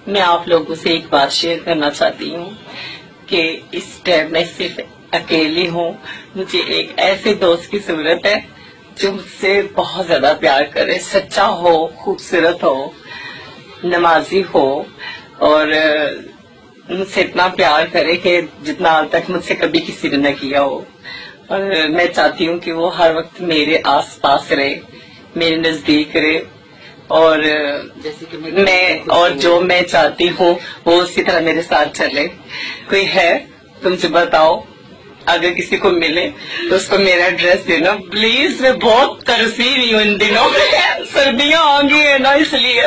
میں آپ لوگوں سے ایک بات شیئر کرنا چاہتی ہوں کہ اس ٹائم میں صرف اکیلی ہوں. مجھے ایک ایسے دوست کی ضرورت ہے جو مجھ سے بہت زیادہ پیار کرے، سچا ہو، خوبصورت ہو، نمازی ہو اور مجھ سے اتنا پیار کرے کہ جتنا آج تک مجھ سے کبھی کسی نے نہ کیا ہو. اور میں چاہتی ہوں کہ وہ ہر وقت میرے آس پاس رہے، میرے نزدیک رہے، اور جیسے کہ جو میں چاہتی ہوں وہ اسی طرح میرے ساتھ چلے. کوئی ہے تم سے بتاؤ، اگر کسی کو ملے تو اس کو میرا ایڈریس دینا پلیز. میں بہت ترسی رہی ہوں ان دنوں میں، سردیاں آ گئی ہیں نا اس لیے.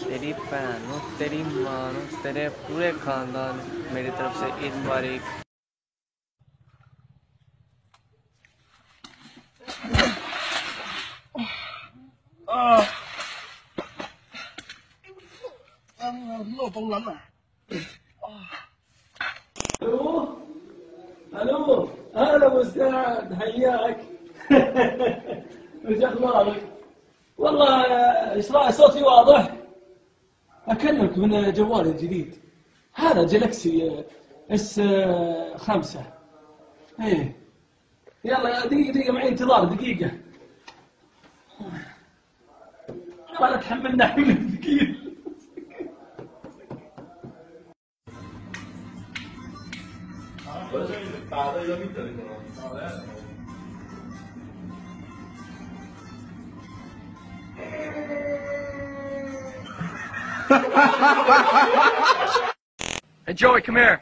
تیری بہن تیری ماں تیرے پورے خاندان میری طرف سے عید مبارک. الو اهلا استاذ، حياك. وش اخبارك؟ والله ايش رايك صوتي واضح؟ اكلمك من جوالي الجديد هذا جالكسي S5. ايه يلا دقيقة معي انتظار دقيقة. ولا تحملنا حمل دقيقة. Hey Joey, come here.